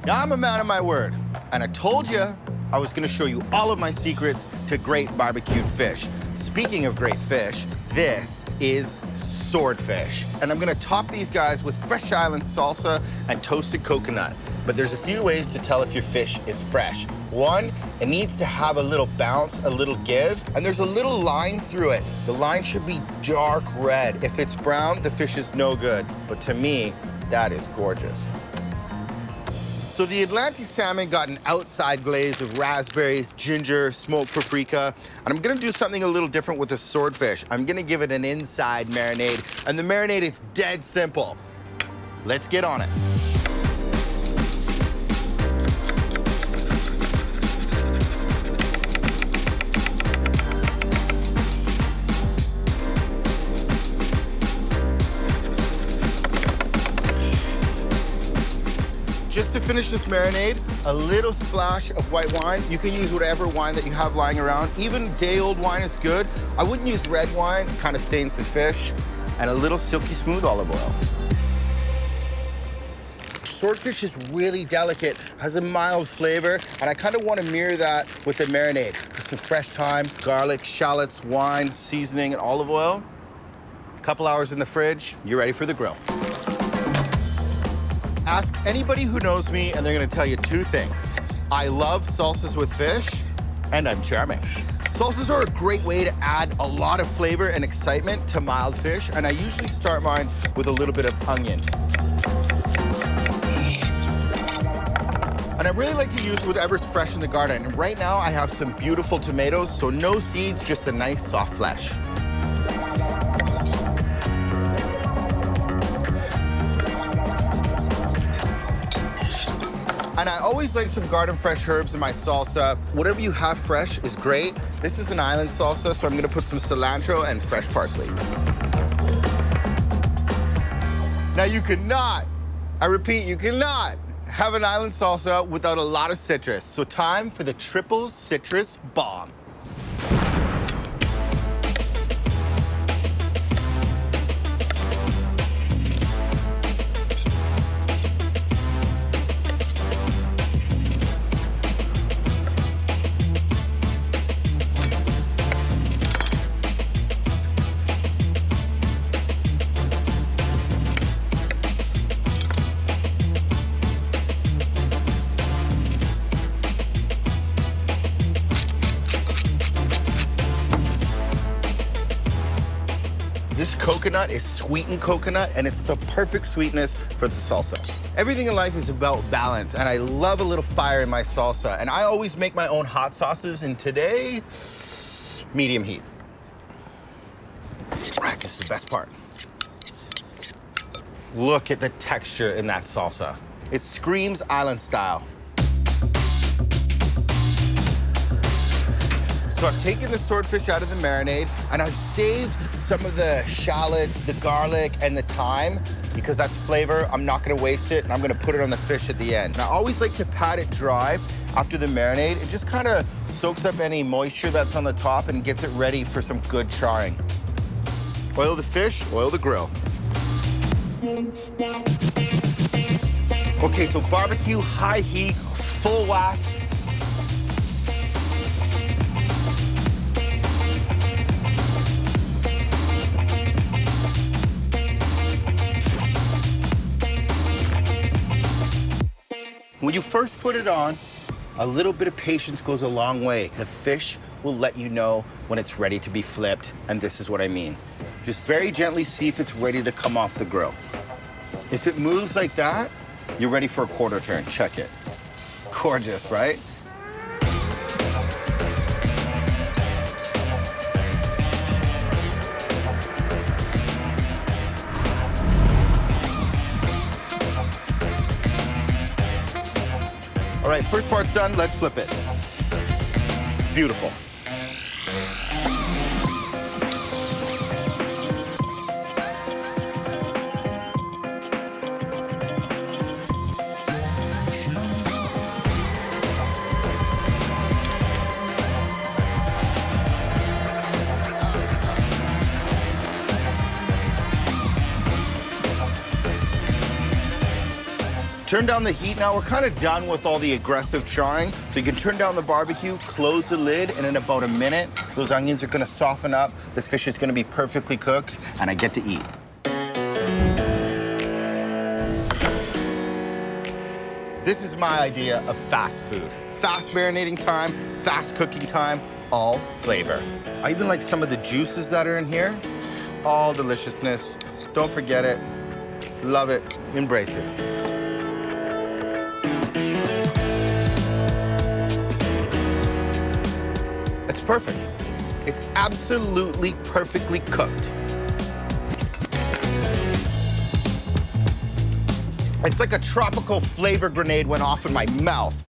I'm a man of my word, and I told you I was gonna show you all of my secrets to great barbecued fish. Speaking of great fish, this is Swordfish. And I'm gonna top these guys with fresh island salsa and toasted coconut. But there's a few ways to tell if your fish is fresh. One, it needs to have a little bounce, a little give, and there's a little line through it. The line should be dark red. If it's brown, the fish is no good. But to me, that is gorgeous. So the Atlantic salmon got an outside glaze of raspberries, ginger, smoked paprika, and I'm gonna do something a little different with the swordfish. I'm gonna give it an inside marinade, and the marinade is dead simple. Let's get on it. Just to finish this marinade, a little splash of white wine. You can use whatever wine that you have lying around. Even day-old wine is good. I wouldn't use red wine, it kind of stains the fish. And a little silky smooth olive oil. Swordfish is really delicate, has a mild flavor, and I kind of want to mirror that with the marinade. With some fresh thyme, garlic, shallots, wine, seasoning, and olive oil. A couple hours in the fridge, you're ready for the grill. Ask anybody who knows me, and they're gonna tell you two things. I love salsas with fish, and I'm charming. Salsas are a great way to add a lot of flavor and excitement to mild fish, and I usually start mine with a little bit of onion. And I really like to use whatever's fresh in the garden. And right now, I have some beautiful tomatoes, so no seeds, just a nice soft flesh. And I always like some garden fresh herbs in my salsa. Whatever you have fresh is great. This is an island salsa, so I'm gonna put some cilantro and fresh parsley. Now you cannot, I repeat, you cannot have an island salsa without a lot of citrus. So time for the triple citrus bomb. This coconut is sweetened coconut, and it's the perfect sweetness for the salsa. Everything in life is about balance, and I love a little fire in my salsa. And I always make my own hot sauces, and today, medium heat. All right, this is the best part. Look at the texture in that salsa. It screams island style. So I've taken the swordfish out of the marinade, and I've saved some of the shallots, the garlic, and the thyme, because that's flavor. I'm not gonna waste it, and I'm gonna put it on the fish at the end. And I always like to pat it dry after the marinade. It just kind of soaks up any moisture that's on the top and gets it ready for some good charring. Oil the fish, oil the grill. Okay, so barbecue, high heat, full whack. When you first put it on, a little bit of patience goes a long way. The fish will let you know when it's ready to be flipped, and this is what I mean. Just very gently see if it's ready to come off the grill. If it moves like that, you're ready for a quarter turn. Check it. Gorgeous, right? All right, first part's done, let's flip it. Beautiful. Turn down the heat now. We're kind of done with all the aggressive charring. So you can turn down the barbecue, close the lid, and in about a minute, those onions are gonna soften up, the fish is gonna be perfectly cooked, and I get to eat. This is my idea of fast food. Fast marinating time, fast cooking time, all flavor. I even like some of the juices that are in here. All deliciousness. Don't forget it. Love it. Embrace it. It's perfect. It's absolutely perfectly cooked. It's like a tropical flavor grenade went off in my mouth.